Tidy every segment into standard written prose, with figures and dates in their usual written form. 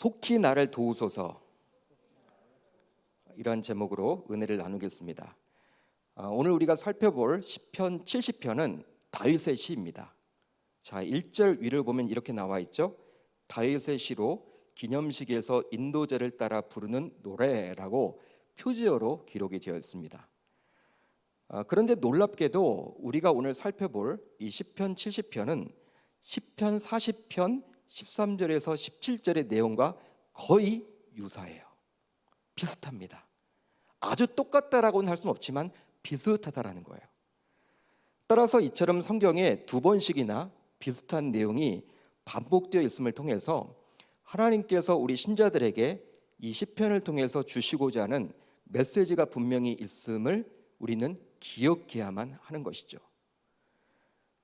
속히 나를 도우소서, 이러한 제목으로 은혜를 나누겠습니다. 오늘 우리가 살펴볼 시편 70편은 다윗의 시입니다. 자, 1절 위를 보면 이렇게 나와 있죠. 다윗의 시로 기념식에서 인도제를 따라 부르는 노래라고 표지어로 기록이 되어 있습니다. 그런데 놀랍게도 우리가 오늘 살펴볼 이 시편 70편은 시편 40편 13절에서 17절의 내용과 거의 유사해요. 비슷합니다. 아주 똑같다라고는 할 수는 없지만 비슷하다라는 거예요. 따라서 이처럼 성경에 두 번씩이나 비슷한 내용이 반복되어 있음을 통해서 하나님께서 우리 신자들에게 이 시편을 통해서 주시고자 하는 메시지가 분명히 있음을 우리는 기억해야만 하는 것이죠.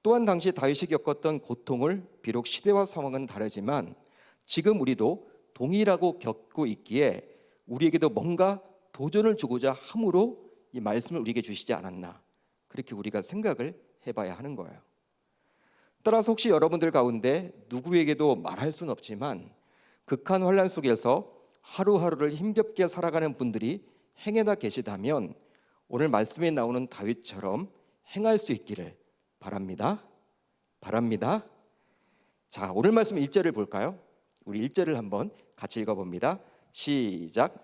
또한 당시 다윗이 겪었던 고통을 비록 시대와 상황은 다르지만 지금 우리도 동일하고 겪고 있기에 우리에게도 뭔가 도전을 주고자 함으로 이 말씀을 우리에게 주시지 않았나, 그렇게 우리가 생각을 해봐야 하는 거예요. 따라서 혹시 여러분들 가운데 누구에게도 말할 수는 없지만 극한 환난 속에서 하루하루를 힘겹게 살아가는 분들이 행여나 계시다면 오늘 말씀에 나오는 다윗처럼 행할 수 있기를 바랍니다. 자, 오늘 말씀 1절을 볼까요? 우리 1절을 한번 같이 읽어봅니다. 시작.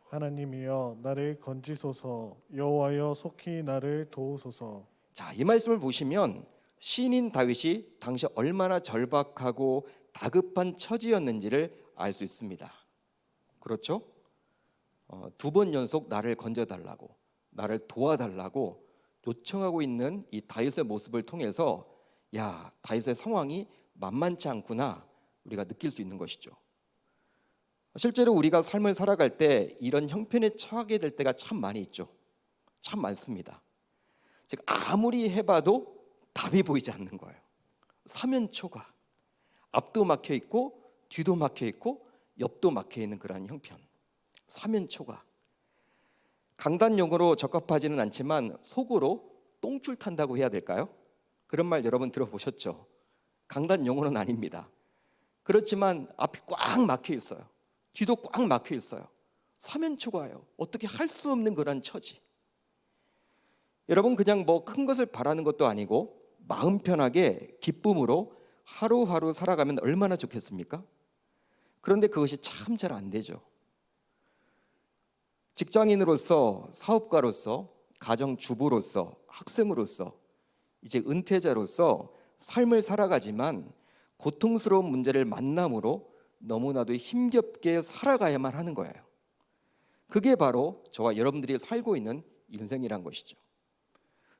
하나님이여 나를 건지소서, 여호와여 속히 나를 도우소서. 자, 이 말씀을 보시면 시인인 다윗이 당시 얼마나 절박하고 다급한 처지였는지를 알 수 있습니다. 그렇죠? 두 번 연속 나를 건져달라고, 나를 도와달라고 요청하고 있는 이 다윗의 모습을 통해서 야, 다윗의 상황이 만만치 않구나 우리가 느낄 수 있는 것이죠. 실제로 우리가 삶을 살아갈 때 이런 형편에 처하게 될 때가 참 많이 있죠. 참 많습니다. 즉 아무리 해봐도 답이 보이지 않는 거예요. 사면초가 앞도 막혀 있고 뒤도 막혀 있고 옆도 막혀 있는 그러한 형편. 사면초가 강단용어로 적합하지는 않지만 속으로 똥줄 탄다고 해야 될까요? 그런 말 여러분 들어보셨죠? 강단용어는 아닙니다. 그렇지만 앞이 꽉 막혀 있어요. 뒤도 꽉 막혀 있어요. 사면초가예요. 어떻게 할 수 없는 그런 처지. 여러분 그냥 뭐 큰 것을 바라는 것도 아니고 마음 편하게 기쁨으로 하루하루 살아가면 얼마나 좋겠습니까? 그런데 그것이 참 잘 안 되죠. 직장인으로서, 사업가로서, 가정주부로서, 학생으로서, 이제 은퇴자로서 삶을 살아가지만 고통스러운 문제를 만남으로 너무나도 힘겹게 살아가야만 하는 거예요. 그게 바로 저와 여러분들이 살고 있는 인생이란 것이죠.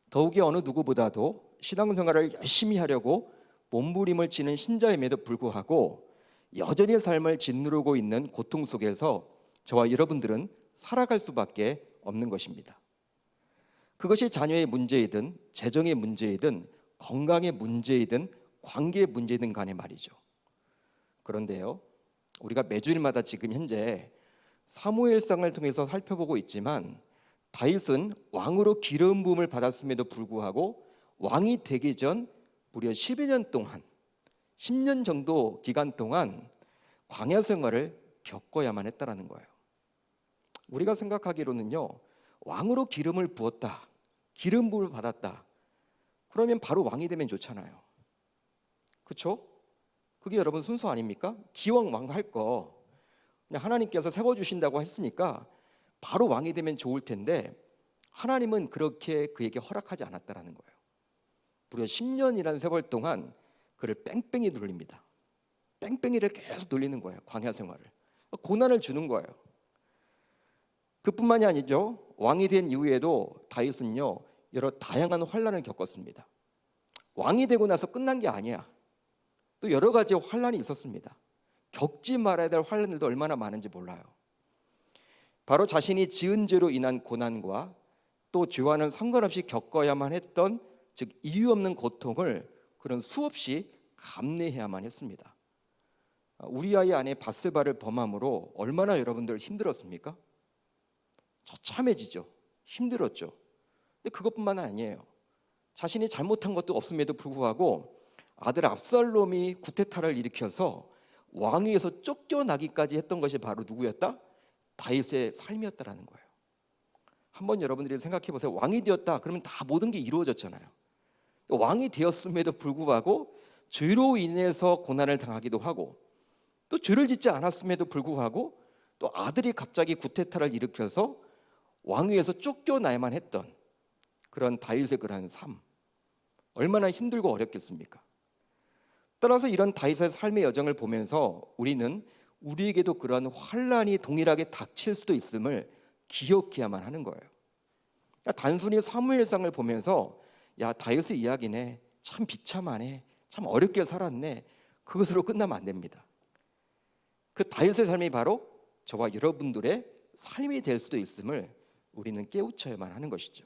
더욱이 어느 누구보다도 신앙생활을 열심히 하려고 몸부림을 치는 신자임에도 불구하고 여전히 삶을 짓누르고 있는 고통 속에서 저와 여러분들은 살아갈 수밖에 없는 것입니다. 그것이 자녀의 문제이든 재정의 문제이든 건강의 문제이든 관계의 문제이든 간에 말이죠. 그런데요, 우리가 매주일마다 지금 현재 사무엘상을 통해서 살펴보고 있지만 다윗은 왕으로 기름 부음을 받았음에도 불구하고 왕이 되기 전 무려 10여 년 동안 10년 정도 기간 동안 광야 생활을 겪어야만 했다라는 거예요. 우리가 생각하기로는요, 왕으로 기름을 부었다, 기름 부음을 받았다, 그러면 바로 왕이 되면 좋잖아요. 그렇죠? 그게 여러분 순서 아닙니까? 기왕 왕 할 거 그냥 하나님께서 세워주신다고 했으니까 바로 왕이 되면 좋을 텐데 하나님은 그렇게 그에게 허락하지 않았다라는 거예요. 무려 10년이라는 세월 동안 그를 뺑뺑이 돌립니다. 뺑뺑이를 계속 돌리는 거예요. 광야 생활을. 고난을 주는 거예요. 그뿐만이 아니죠. 왕이 된 이후에도 다윗은요, 여러 다양한 환난을 겪었습니다. 왕이 되고 나서 끝난 게 아니야. 또 여러 가지 환난이 있었습니다. 겪지 말아야 될 환난들도 얼마나 많은지 몰라요. 바로 자신이 지은 죄로 인한 고난과 또 죄와는 상관없이 겪어야만 했던, 즉 이유 없는 고통을 그런 수없이 감내해야만 했습니다. 우리아의 아내 밧세바를 범함으로 얼마나 여러분들 힘들었습니까? 처참해지죠. 힘들었죠. 근데 그것뿐만 아니에요. 자신이 잘못한 것도 없음에도 불구하고 아들 압살롬이 구테타를 일으켜서 왕위에서 쫓겨나기까지 했던 것이 바로 누구였다? 다윗의 삶이었다라는 거예요. 한번 여러분들이 생각해 보세요. 왕이 되었다 그러면 다 모든 게 이루어졌잖아요. 왕이 되었음에도 불구하고 죄로 인해서 고난을 당하기도 하고, 또 죄를 짓지 않았음에도 불구하고 또 아들이 갑자기 구테타를 일으켜서 왕위에서 쫓겨나야만 했던 그런 다윗의 그러한 삶, 얼마나 힘들고 어렵겠습니까? 따라서 이런 다윗의 삶의 여정을 보면서 우리는 우리에게도 그러한 환란이 동일하게 닥칠 수도 있음을 기억해야만 하는 거예요. 단순히 사무엘상을 보면서 야, 다윗의 이야기네, 참 비참하네, 참 어렵게 살았네, 그것으로 끝나면 안 됩니다. 그 다윗의 삶이 바로 저와 여러분들의 삶이 될 수도 있음을 우리는 깨우쳐야만 하는 것이죠.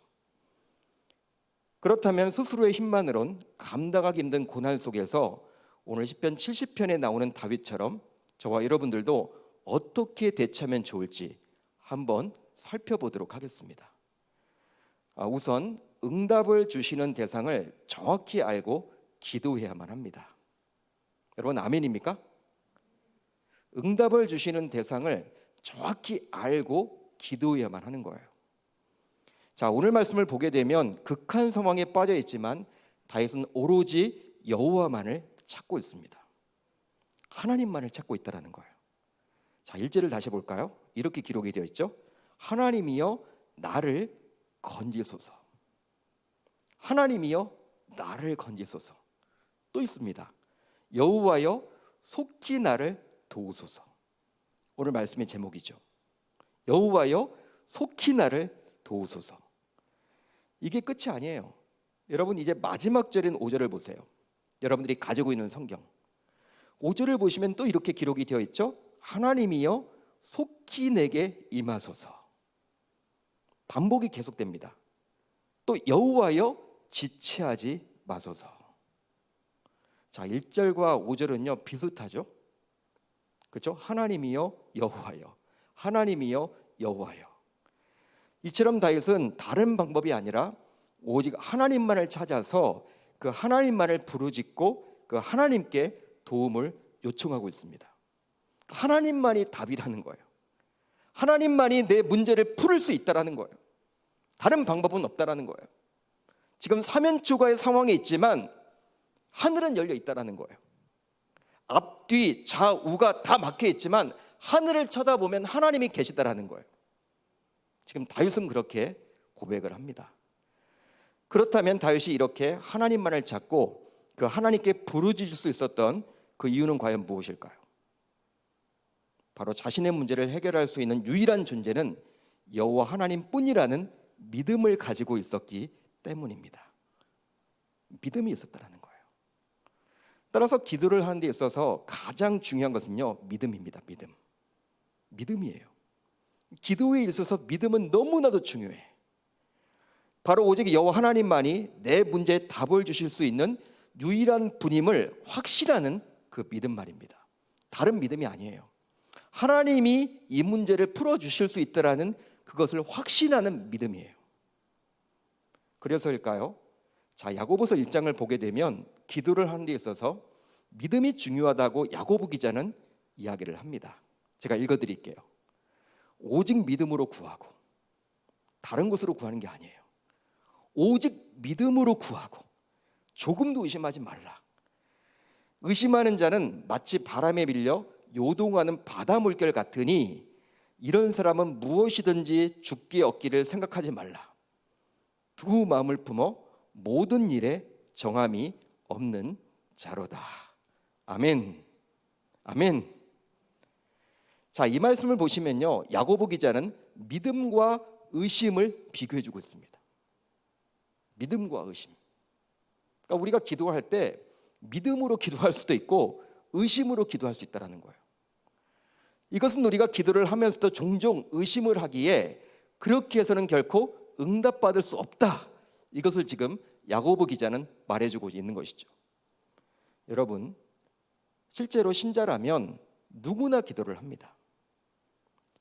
그렇다면 스스로의 힘만으론 감당하기 힘든 고난 속에서 오늘 시편 70편에 나오는 다윗처럼 저와 여러분들도 어떻게 대처하면 좋을지 한번 살펴보도록 하겠습니다. 우선 응답을 주시는 대상을 정확히 알고 기도해야만 합니다. 여러분 아멘입니까? 응답을 주시는 대상을 정확히 알고 기도해야만 하는 거예요. 자, 오늘 말씀을 보게 되면 극한 상황에 빠져 있지만 다윗은 오로지 여호와만을 찾고 있습니다. 하나님만을 찾고 있다라는 거예요. 자, 1절을 다시 볼까요? 이렇게 기록이 되어 있죠. 하나님이여 나를 건지소서. 하나님이여 나를 건지소서. 또 있습니다. 여호와여 속히 나를 도우소서. 오늘 말씀의 제목이죠. 여호와여 속히 나를 도우소서. 이게 끝이 아니에요. 여러분 이제 마지막 절인 5절을 보세요. 여러분들이 가지고 있는 성경 5절을 보시면 또 이렇게 기록이 되어 있죠. 하나님이여 속히 내게 임하소서. 반복이 계속됩니다. 또 여호와여 지체하지 마소서. 자, 1절과 5절은요 비슷하죠. 그렇죠? 하나님이여 여호와여, 하나님이여 여호와여. 이처럼 다윗은 다른 방법이 아니라 오직 하나님만을 찾아서 그 하나님만을 부르짖고 그 하나님께 도움을 요청하고 있습니다. 하나님만이 답이라는 거예요. 하나님만이 내 문제를 풀을 수 있다라는 거예요. 다른 방법은 없다라는 거예요. 지금 사면초가의 상황에 있지만 하늘은 열려 있다라는 거예요. 앞뒤 좌우가 다 막혀 있지만 하늘을 쳐다보면 하나님이 계시다라는 거예요. 지금 다윗은 그렇게 고백을 합니다. 그렇다면 다윗이 이렇게 하나님만을 찾고 그 하나님께 부르짖을 수 있었던 그 이유는 과연 무엇일까요? 바로 자신의 문제를 해결할 수 있는 유일한 존재는 여호와 하나님뿐이라는 믿음을 가지고 있었기 때문입니다. 믿음이 있었다라는 거예요. 따라서 기도를 하는 데 있어서 가장 중요한 것은요 믿음입니다. 믿음이에요. 기도에 있어서 믿음은 너무나도 중요해. 바로 오직 여호와 하나님만이 내 문제에 답을 주실 수 있는 유일한 분임을 확신하는 그 믿음 말입니다. 다른 믿음이 아니에요. 하나님이 이 문제를 풀어주실 수 있다라는 그것을 확신하는 믿음이에요. 그래서일까요? 자, 야고보서 1장을 보게 되면 기도를 하는 데 있어서 믿음이 중요하다고 야고보 기자는 이야기를 합니다. 제가 읽어드릴게요. 오직 믿음으로 구하고, 다른 것으로 구하는 게 아니에요. 오직 믿음으로 구하고 조금도 의심하지 말라. 의심하는 자는 마치 바람에 밀려 요동하는 바다 물결 같으니 이런 사람은 무엇이든지 죽기 얻기를 생각하지 말라. 두 마음을 품어 모든 일에 정함이 없는 자로다. 아멘. 아멘. 자, 이 말씀을 보시면요 야고보 기자는 믿음과 의심을 비교해주고 있습니다. 믿음과 의심. 그러니까 우리가 기도할 때 믿음으로 기도할 수도 있고 의심으로 기도할 수 있다는 거예요. 이것은 우리가 기도를 하면서도 종종 의심을 하기에 그렇게 해서는 결코 응답받을 수 없다. 이것을 지금 야고보 기자는 말해주고 있는 것이죠. 여러분, 실제로 신자라면 누구나 기도를 합니다.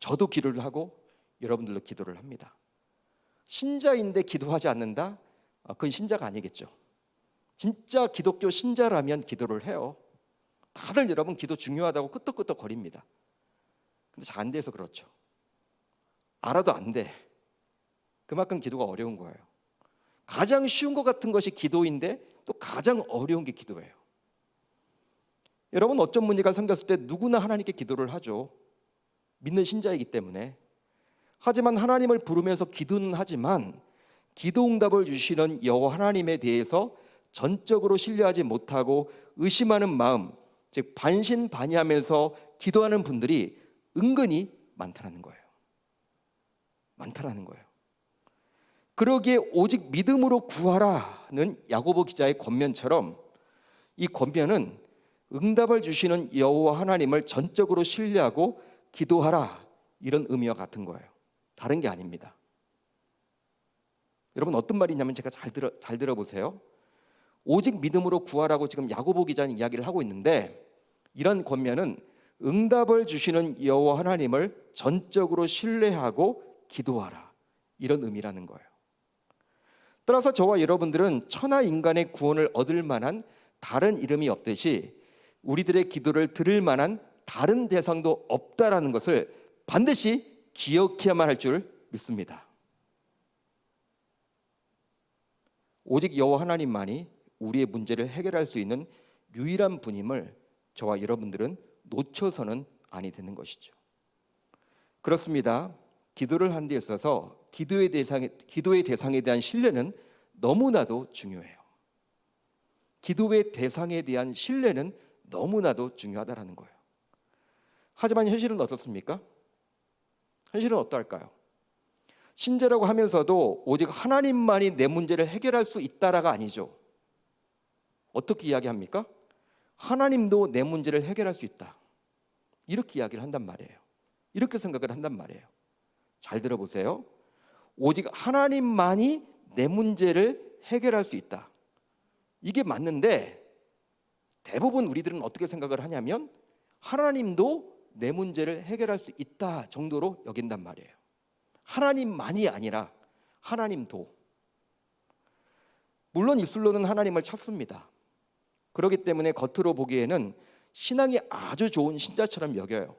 저도 기도를 하고 여러분들도 기도를 합니다. 신자인데 기도하지 않는다? 그건 신자가 아니겠죠. 진짜 기독교 신자라면 기도를 해요. 다들 여러분 기도 중요하다고 끄떡끄떡 거립니다. 근데 잘 안 돼서 그렇죠. 알아도 안 돼. 그만큼 기도가 어려운 거예요. 가장 쉬운 것 같은 것이 기도인데 또 가장 어려운 게 기도예요. 여러분 어떤 문제가 생겼을 때 누구나 하나님께 기도를 하죠. 믿는 신자이기 때문에. 하지만 하나님을 부르면서 기도는 하지만 기도 응답을 주시는 여호와 하나님에 대해서 전적으로 신뢰하지 못하고 의심하는 마음, 즉 반신반의하면서 기도하는 분들이 은근히 많다는 거예요. 많다는 거예요. 그러기에 오직 믿음으로 구하라는 야고보 기자의 권면처럼 이 권면은 응답을 주시는 여호와 하나님을 전적으로 신뢰하고 기도하라 이런 의미와 같은 거예요. 다른 게 아닙니다. 여러분 어떤 말이냐면 제가 잘 들어보세요. 오직 믿음으로 구하라고 지금 야고보 기자는 이야기를 하고 있는데 이런 권면은 응답을 주시는 여호와 하나님을 전적으로 신뢰하고 기도하라 이런 의미라는 거예요. 따라서 저와 여러분들은 천하 인간의 구원을 얻을 만한 다른 이름이 없듯이 우리들의 기도를 들을 만한 다른 대상도 없다라는 것을 반드시 기억해야만 할 줄 믿습니다. 오직 여호와 하나님만이 우리의 문제를 해결할 수 있는 유일한 분임을 저와 여러분들은 놓쳐서는 아니 되는 것이죠. 그렇습니다. 기도를 하는 데 있어서 기도의 대상에 대한 신뢰는 너무나도 중요해요. 기도의 대상에 대한 신뢰는 너무나도 중요하다라는 거예요. 하지만 현실은 어떻습니까? 현실은 어떨까요? 신자라고 하면서도 오직 하나님만이 내 문제를 해결할 수 있다라가 아니죠. 어떻게 이야기합니까? 하나님도 내 문제를 해결할 수 있다. 이렇게 이야기를 한단 말이에요. 이렇게 생각을 한단 말이에요. 잘 들어보세요. 오직 하나님만이 내 문제를 해결할 수 있다. 이게 맞는데 대부분 우리들은 어떻게 생각을 하냐면 하나님도 내 문제를 해결할 수 있다 정도로 여긴단 말이에요. 하나님만이 아니라 하나님도. 물론 입술로는 하나님을 찾습니다. 그렇기 때문에 겉으로 보기에는 신앙이 아주 좋은 신자처럼 여겨요.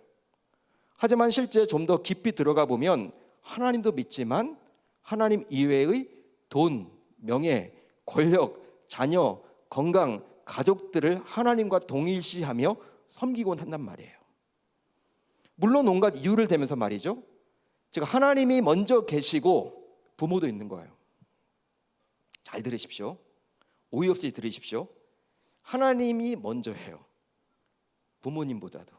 하지만 실제 좀 더 깊이 들어가 보면 하나님도 믿지만 하나님 이외의 돈, 명예, 권력, 자녀, 건강, 가족들을 하나님과 동일시하며 섬기곤 한단 말이에요. 물론 온갖 이유를 대면서 말이죠. 즉 하나님이 먼저 계시고 부모도 있는 거예요. 잘 들으십시오. 오해 없이 들으십시오. 하나님이 먼저 해요. 부모님보다도.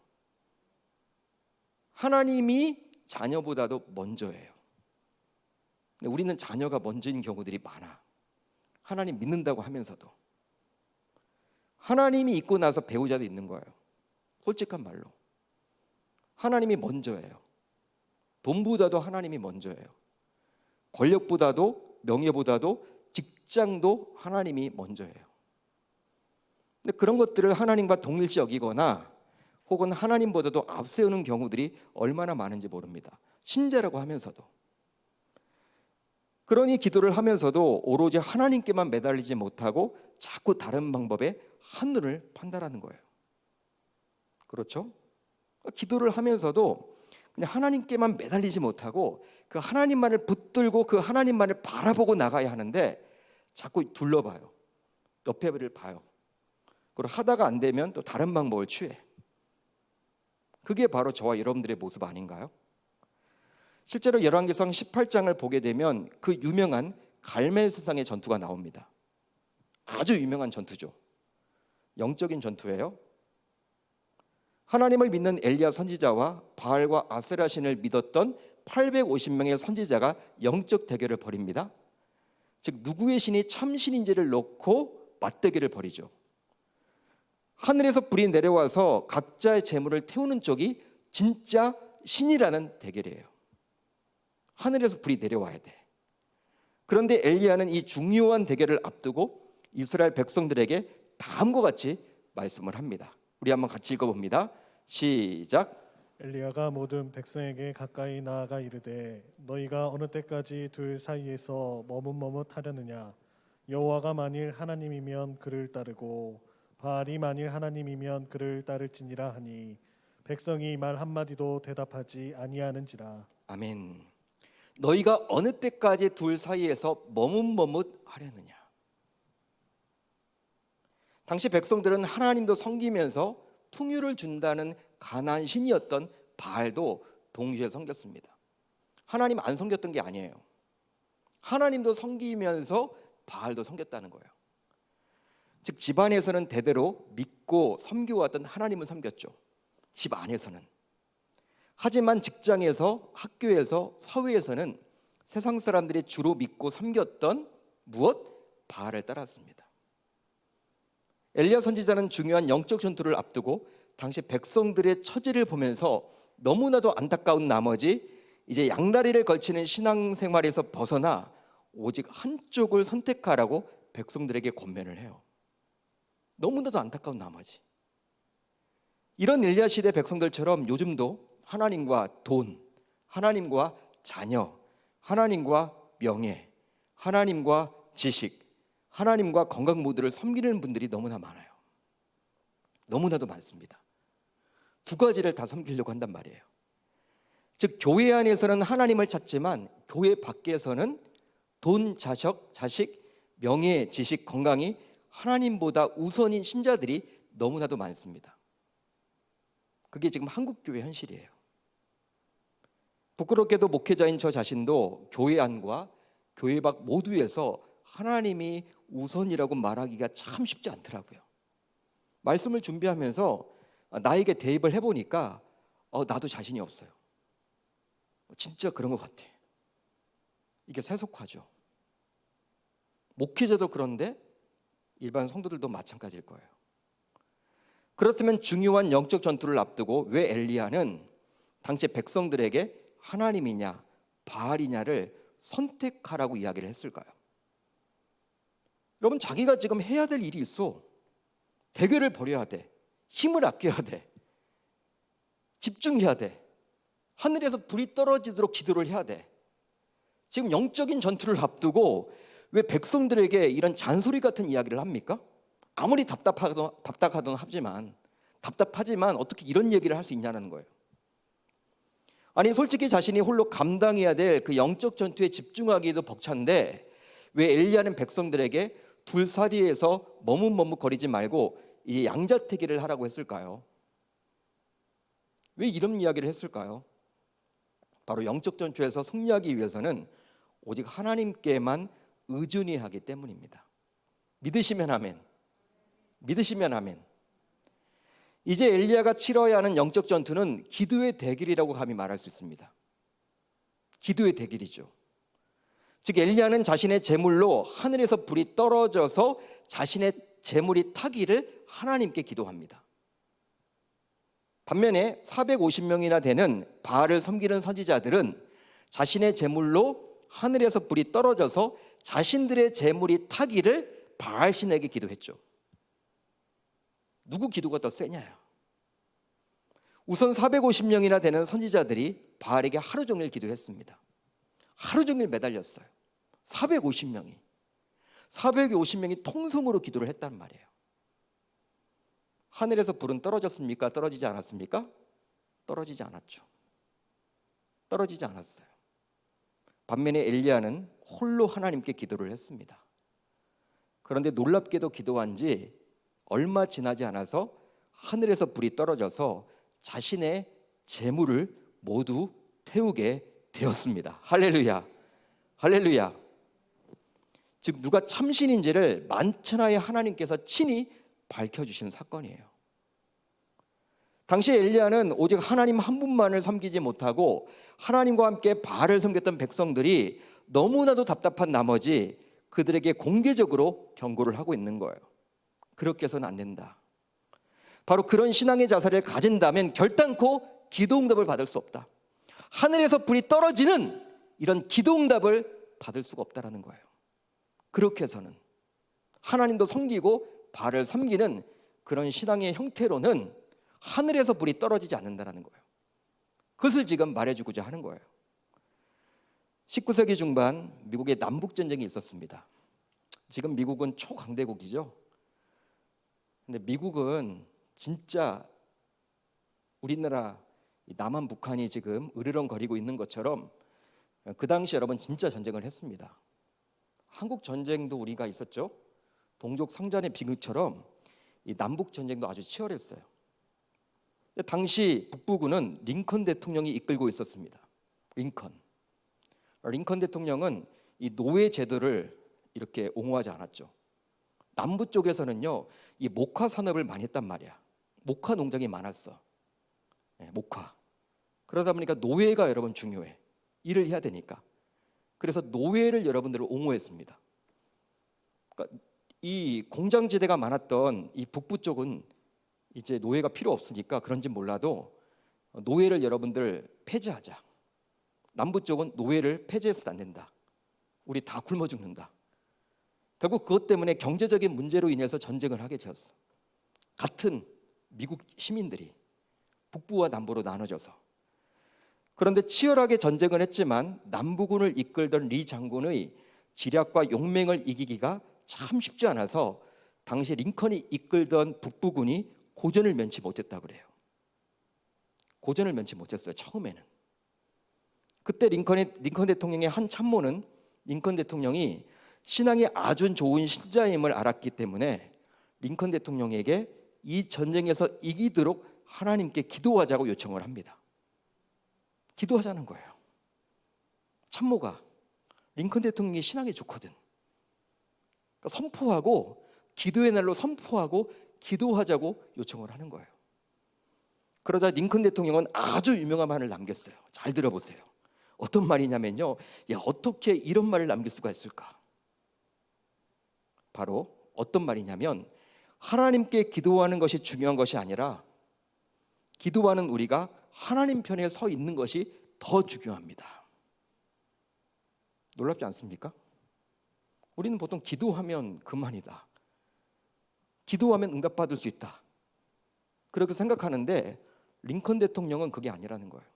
하나님이 자녀보다도 먼저 해요. 근데 우리는 자녀가 먼저인 경우들이 많아. 하나님 믿는다고 하면서도. 하나님이 있고 나서 배우자도 있는 거예요. 솔직한 말로. 하나님이 먼저예요. 돈보다도 하나님이 먼저예요. 권력보다도 명예보다도 직장도 하나님이 먼저예요. 근데 그런 것들을 하나님과 동일시 여기거나 혹은 하나님보다도 앞세우는 경우들이 얼마나 많은지 모릅니다. 신자라고 하면서도. 그러니 기도를 하면서도 오로지 하나님께만 매달리지 못하고 자꾸 다른 방법에 한눈을 판다라는 거예요. 그렇죠? 기도를 하면서도 그냥 하나님께만 매달리지 못하고 그 하나님만을 붙들고 그 하나님만을 바라보고 나가야 하는데 자꾸 둘러봐요. 옆에를 봐요. 그리고 하다가 안 되면 또 다른 방법을 취해. 그게 바로 저와 여러분들의 모습 아닌가요? 실제로 열왕기상 18장을 보게 되면 그 유명한 갈멜세상의 전투가 나옵니다. 아주 유명한 전투죠. 영적인 전투예요. 하나님을 믿는 엘리야 선지자와 바알과 아세라 신을 믿었던 850명의 선지자가 영적 대결을 벌입니다. 즉 누구의 신이 참신인지를 놓고 맞대결을 벌이죠. 하늘에서 불이 내려와서 각자의 재물을 태우는 쪽이 진짜 신이라는 대결이에요. 하늘에서 불이 내려와야 돼. 그런데 엘리야는 이 중요한 대결을 앞두고 이스라엘 백성들에게 다음과 같이 말씀을 합니다. 우리 한번 같이 읽어봅니다. 시작. 엘리야가 모든 백성에게 가까이 나아가 이르되 너희가 어느 때까지 둘 사이에서 머뭇머뭇하려느냐. 여호와가 만일 하나님이면 그를 따르고 바알이 만일 하나님이면 그를 따를지니라 하니 백성이 말 한마디도 대답하지 아니하는지라. 아멘. 너희가 어느 때까지 둘 사이에서 머뭇머뭇하려느냐. 당시 백성들은 하나님도 섬기면서 풍요를 준다는 가나안 신이었던 바알도 동시에 섬겼습니다. 하나님 안 섬겼던 게 아니에요. 하나님도 섬기면서 바알도 섬겼다는 거예요. 즉 집안에서는 대대로 믿고 섬겨왔던 하나님을 섬겼죠. 집 안에서는. 하지만 직장에서, 학교에서, 사회에서는 세상 사람들이 주로 믿고 섬겼던 무엇? 바알을 따랐습니다. 엘리야 선지자는 중요한 영적 전투를 앞두고 당시 백성들의 처지를 보면서 너무나도 안타까운 나머지 이제 양다리를 걸치는 신앙생활에서 벗어나 오직 한쪽을 선택하라고 백성들에게 권면을 해요. 너무나도 안타까운 나머지. 이런 엘리야 시대 백성들처럼 요즘도 하나님과 돈, 하나님과 자녀, 하나님과 명예, 하나님과 지식, 하나님과 건강 모두를 섬기는 분들이 너무나 많아요. 너무나도 많습니다. 두 가지를 다 섬기려고 한단 말이에요. 즉 교회 안에서는 하나님을 찾지만 교회 밖에서는 돈, 자식, 명예, 지식, 건강이 하나님보다 우선인 신자들이 너무나도 많습니다. 그게 지금 한국교회 현실이에요. 부끄럽게도 목회자인 저 자신도 교회 안과 교회 밖 모두에서 하나님이 우선이라고 말하기가 참 쉽지 않더라고요. 말씀을 준비하면서 나에게 대입을 해보니까 나도 자신이 없어요. 진짜 그런 것 같아. 이게 세속화죠. 목회자도 그런데 일반 성도들도 마찬가지일 거예요. 그렇다면 중요한 영적 전투를 앞두고 왜 엘리야는 당시 백성들에게 하나님이냐 바알이냐를 선택하라고 이야기를 했을까요? 여러분 자기가 지금 해야 될 일이 있어. 대결을 벌여야 돼. 힘을 아껴야 돼. 집중해야 돼. 하늘에서 불이 떨어지도록 기도를 해야 돼. 지금 영적인 전투를 앞두고 왜 백성들에게 이런 잔소리 같은 이야기를 합니까? 아무리 답답하던 하지만 어떻게 이런 얘기를 할 수 있냐는 거예요. 아니 솔직히 자신이 홀로 감당해야 될 그 영적 전투에 집중하기도 벅찬데 왜 엘리야는 백성들에게 둘사리에서 머뭇머뭇거리지 말고 이 양자택일을 하라고 했을까요? 왜 이런 이야기를 했을까요? 바로 영적 전투에서 승리하기 위해서는 오직 하나님께만 의존해야 하기 때문입니다. 믿으시면 아멘. 믿으시면 아멘. 이제 엘리야가 치러야 하는 영적 전투는 기도의 대결이라고 감히 말할 수 있습니다. 기도의 대결이죠. 즉 엘리야는 자신의 제물로 하늘에서 불이 떨어져서 자신의 제물이 타기를 하나님께 기도합니다. 반면에 450명이나 되는 바알을 섬기는 선지자들은 자신의 제물로 하늘에서 불이 떨어져서 자신들의 제물이 타기를 바알 신에게 기도했죠. 누구 기도가 더 세냐요? 우선 450명이나 되는 선지자들이 바알에게 하루 종일 기도했습니다. 하루 종일 매달렸어요. 450명이 통성으로 기도를 했단 말이에요. 하늘에서 불은 떨어졌습니까? 떨어지지 않았습니까? 떨어지지 않았죠. 떨어지지 않았어요. 반면에 엘리야는 홀로 하나님께 기도를 했습니다. 그런데 놀랍게도 기도한 지 얼마 지나지 않아서 하늘에서 불이 떨어져서 자신의 재물을 모두 태우게 되었습니다. 할렐루야. 할렐루야. 즉 누가 참신인지를 만천하에 하나님께서 친히 밝혀주신 사건이에요. 당시 엘리야는 오직 하나님 한 분만을 섬기지 못하고 하나님과 함께 바알을 섬겼던 백성들이 너무나도 답답한 나머지 그들에게 공개적으로 경고를 하고 있는 거예요. 그렇게 해서는 안 된다. 바로 그런 신앙의 자세를 가진다면 결단코 기도응답을 받을 수 없다. 하늘에서 불이 떨어지는 이런 기도응답을 받을 수가 없다는 거예요. 그렇게 해서는 하나님도 섬기고 바알을 섬기는 그런 신앙의 형태로는 하늘에서 불이 떨어지지 않는다는 거예요. 그것을 지금 말해주고자 하는 거예요. 19세기 중반 미국의 남북전쟁이 있었습니다. 지금 미국은 초강대국이죠. 근데 미국은 진짜 우리나라 남한 북한이 지금 으르렁거리고 있는 것처럼 그 당시 여러분 진짜 전쟁을 했습니다. 한국 전쟁도 우리가 있었죠. 동족 상잔의 비극처럼 이 남북 전쟁도 아주 치열했어요. 근데 당시 북부군은 링컨 대통령이 이끌고 있었습니다. 링컨 대통령은 이 노예 제도를 이렇게 옹호하지 않았죠. 남부 쪽에서는요, 이 목화 산업을 많이 했단 말이야. 목화 농장이 많았어. 목화. 그러다 보니까 노예가 여러분 중요해. 일을 해야 되니까. 그래서 노예를 여러분들을 옹호했습니다. 그러니까 이 공장지대가 많았던 이 북부 쪽은 이제 노예가 필요 없으니까 그런지 몰라도 노예를 여러분들 폐지하자. 남부 쪽은 노예를 폐지해서는 안 된다. 우리 다 굶어 죽는다. 결국 그것 때문에 경제적인 문제로 인해서 전쟁을 하게 되었어. 같은 미국 시민들이 북부와 남부로 나눠져서. 그런데 치열하게 전쟁을 했지만 남부군을 이끌던 리 장군의 지략과 용맹을 이기기가 참 쉽지 않아서 당시 링컨이 이끌던 북부군이 고전을 면치 못했다고 그래요. 고전을 면치 못했어요. 처음에는. 그때 링컨 대통령의 한 참모는 링컨 대통령이 신앙이 아주 좋은 신자임을 알았기 때문에 링컨 대통령에게 이 전쟁에서 이기도록 하나님께 기도하자고 요청을 합니다. 기도하자는 거예요. 참모가 링컨 대통령이 신앙이 좋거든. 그러니까 선포하고 기도의 날로 선포하고 기도하자고 요청을 하는 거예요. 그러자 링컨 대통령은 아주 유명한 말을 남겼어요. 잘 들어보세요. 어떤 말이냐면요, 야, 어떻게 이런 말을 남길 수가 있을까? 바로 어떤 말이냐면 하나님께 기도하는 것이 중요한 것이 아니라 기도하는 우리가 하나님 편에 서 있는 것이 더 중요합니다. 놀랍지 않습니까? 우리는 보통 기도하면 그만이다. 기도하면 응답받을 수 있다. 그렇게 생각하는데 링컨 대통령은 그게 아니라는 거예요.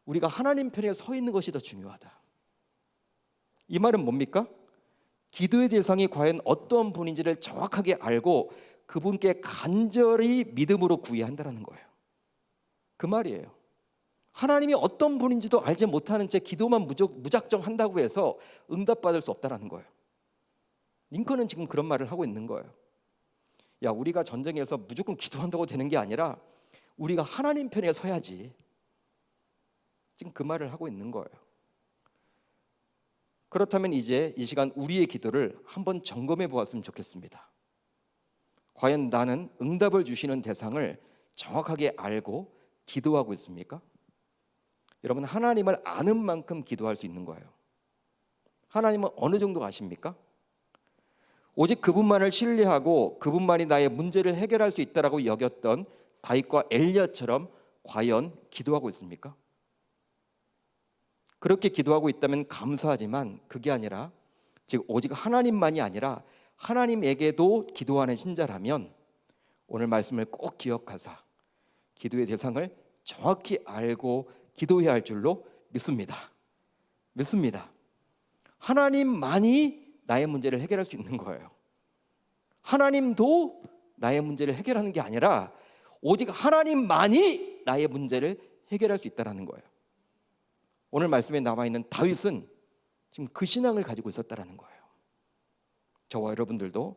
우리가 하나님 편에 서 있는 것이 더 중요하다. 이 말은 뭡니까? 기도의 대상이 과연 어떤 분인지를 정확하게 알고 그분께 간절히 믿음으로 구해야 한다는 거예요. 그 말이에요. 하나님이 어떤 분인지도 알지 못하는 채 기도만 무작정 한다고 해서 응답받을 수 없다는 거예요. 링컨은 지금 그런 말을 하고 있는 거예요. 야, 우리가 전쟁에서 무조건 기도한다고 되는 게 아니라 우리가 하나님 편에 서야지. 지금 그 말을 하고 있는 거예요. 그렇다면 이제 이 시간 우리의 기도를 한번 점검해 보았으면 좋겠습니다. 과연 나는 응답을 주시는 대상을 정확하게 알고 기도하고 있습니까? 여러분, 하나님을 아는 만큼 기도할 수 있는 거예요. 하나님은 어느 정도 아십니까? 오직 그분만을 신뢰하고 그분만이 나의 문제를 해결할 수 있다라고 여겼던 다윗과 엘리야처럼 과연 기도하고 있습니까? 그렇게 기도하고 있다면 감사하지만 그게 아니라 즉 오직 하나님만이 아니라 하나님에게도 기도하는 신자라면 오늘 말씀을 꼭 기억하사 기도의 대상을 정확히 알고 기도해야 할 줄로 믿습니다. 하나님만이 나의 문제를 해결할 수 있는 거예요. 하나님도 나의 문제를 해결하는 게 아니라 오직 하나님만이 나의 문제를 해결할 수 있다는 거예요. 오늘 말씀에 나와 있는 다윗은 지금 그 신앙을 가지고 있었다는 거예요. 저와 여러분들도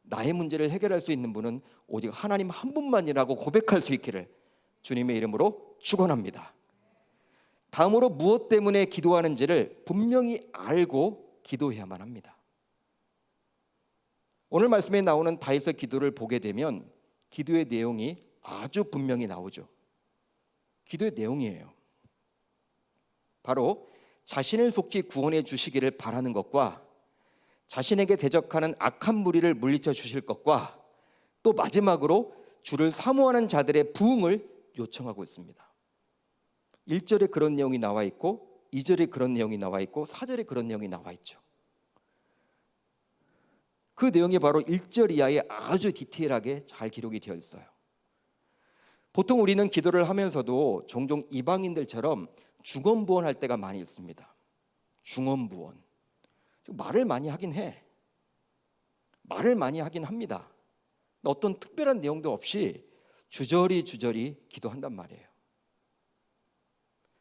나의 문제를 해결할 수 있는 분은 오직 하나님 한 분만이라고 고백할 수 있기를 주님의 이름으로 축원합니다. 다음으로 무엇 때문에 기도하는지를 분명히 알고 기도해야만 합니다. 오늘 말씀에 나오는 다윗의 기도를 보게 되면 기도의 내용이 아주 분명히 나오죠. 기도의 내용이에요. 바로 자신을 속히 구원해 주시기를 바라는 것과 자신에게 대적하는 악한 무리를 물리쳐 주실 것과 또 마지막으로 주를 사모하는 자들의 부흥을 요청하고 있습니다. 1절에 그런 내용이 나와 있고 2절에 그런 내용이 나와 있고 4절에 그런 내용이 나와 있죠. 그 내용이 바로 1절 이하에 아주 디테일하게 잘 기록이 되어 있어요. 보통 우리는 기도를 하면서도 종종 이방인들처럼 중언부언할 때가 많이 있습니다. 중언부언. 말을 많이 하긴 해. 말을 많이 하긴 합니다. 어떤 특별한 내용도 없이 주저리 기도한단 말이에요.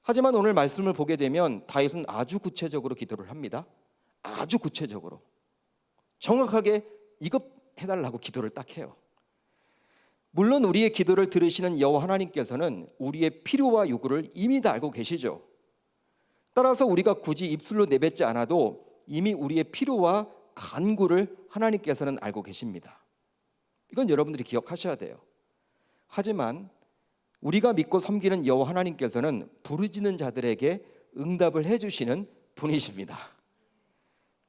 하지만 오늘 말씀을 보게 되면 다윗은 아주 구체적으로 기도를 합니다. 아주 구체적으로. 정확하게 이것 해달라고 기도를 딱 해요. 물론 우리의 기도를 들으시는 여호와 하나님께서는 우리의 필요와 요구를 이미 다 알고 계시죠. 따라서 우리가 굳이 입술로 내뱉지 않아도 이미 우리의 필요와 간구를 하나님께서는 알고 계십니다. 이건 여러분들이 기억하셔야 돼요. 하지만 우리가 믿고 섬기는 여호와 하나님께서는 부르짖는 자들에게 응답을 해주시는 분이십니다.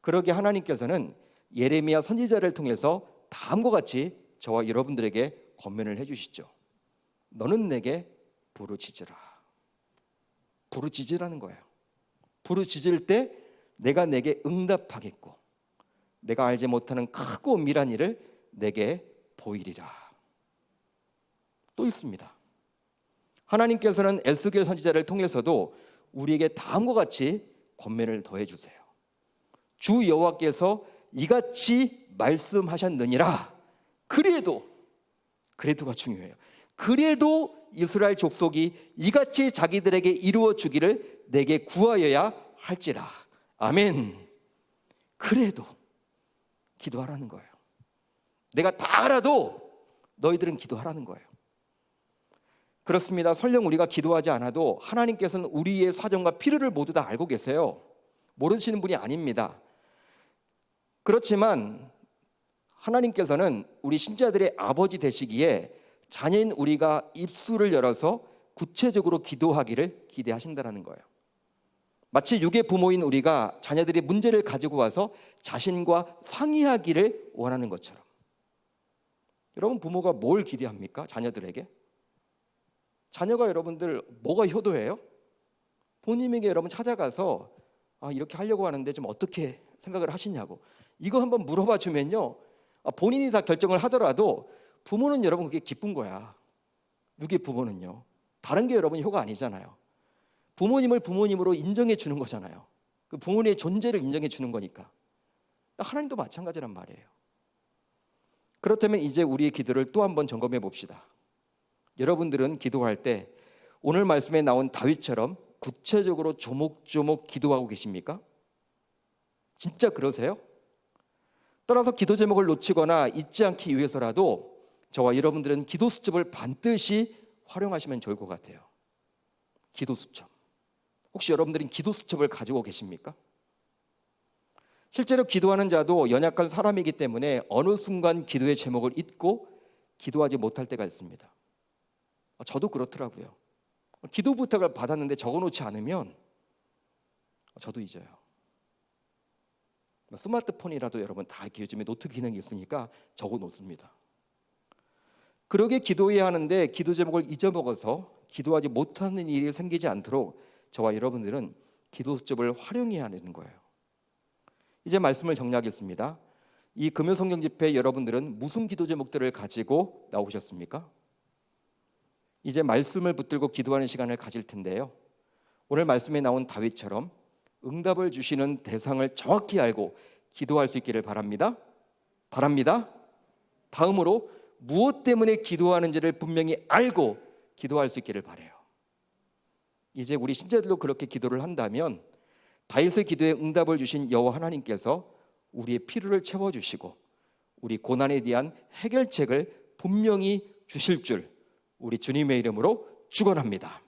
그러기에 하나님께서는 예레미야 선지자를 통해서 다음과 같이 저와 여러분들에게 권면을 해주시죠. 너는 내게 부르짖으라. 부르짖으라는 거예요. 부르짖을 때 내가 내게 응답하겠고 내가 알지 못하는 크고 은밀한 일을 내게 보이리라. 또 있습니다. 하나님께서는 에스겔 선지자를 통해서도 우리에게 다음과 같이 권면을 더해 주세요. 주 여호와께서 이같이 말씀하셨느니라. 그래도가 중요해요. 그래도 이스라엘 족속이 이같이 자기들에게 이루어 주기를 내게 구하여야 할지라. 아멘. 그래도 기도하라는 거예요. 내가 다 알아도 너희들은 기도하라는 거예요. 그렇습니다. 설령 우리가 기도하지 않아도 하나님께서는 우리의 사정과 필요를 모두 다 알고 계세요. 모르시는 분이 아닙니다. 그렇지만 하나님께서는 우리 신자들의 아버지 되시기에 자녀인 우리가 입술을 열어서 구체적으로 기도하기를 기대하신다는 거예요. 마치 육의 부모인 우리가 자녀들이 문제를 가지고 와서 자신과 상의하기를 원하는 것처럼. 여러분, 부모가 뭘 기대합니까? 자녀들에게? 자녀가 여러분들 뭐가 효도해요? 부모님에게 여러분 찾아가서 이렇게 하려고 하는데 좀 어떻게 생각을 하시냐고 이거 한번 물어봐 주면요, 본인이 다 결정을 하더라도 부모는 여러분 그게 기쁜 거야. 육의 부모는요, 다른 게 여러분 효가 아니잖아요. 부모님을 부모님으로 인정해 주는 거잖아요. 그 부모님의 존재를 인정해 주는 거니까. 하나님도 마찬가지란 말이에요. 그렇다면 이제 우리의 기도를 또 한번 점검해 봅시다. 여러분들은 기도할 때 오늘 말씀에 나온 다윗처럼 구체적으로 조목조목 기도하고 계십니까? 진짜 그러세요? 따라서 기도 제목을 놓치거나 잊지 않기 위해서라도 저와 여러분들은 기도 수첩을 반드시 활용하시면 좋을 것 같아요. 기도 수첩. 혹시 여러분들은 기도 수첩을 가지고 계십니까? 실제로 기도하는 자도 연약한 사람이기 때문에 어느 순간 기도의 제목을 잊고 기도하지 못할 때가 있습니다. 저도 그렇더라고요. 기도 부탁을 받았는데 적어놓지 않으면 저도 잊어요. 스마트폰이라도 여러분 다 이렇게 요즘에 노트 기능이 있으니까 적어놓습니다. 그러게 기도해야 하는데 기도 제목을 잊어먹어서 기도하지 못하는 일이 생기지 않도록 저와 여러분들은 기도 수첩을 활용해야 하는 거예요. 이제 말씀을 정리하겠습니다. 이 금요 성경 집회 여러분들은 무슨 기도 제목들을 가지고 나오셨습니까? 이제 말씀을 붙들고 기도하는 시간을 가질 텐데요. 오늘 말씀에 나온 다윗처럼 응답을 주시는 대상을 정확히 알고 기도할 수 있기를 바랍니다. 다음으로 무엇 때문에 기도하는지를 분명히 알고 기도할 수 있기를 바라요. 이제 우리 신자들도 그렇게 기도를 한다면 다윗의 기도에 응답을 주신 여호와 하나님께서 우리의 필요를 채워주시고 우리 고난에 대한 해결책을 분명히 주실 줄 우리 주님의 이름으로 축원합니다.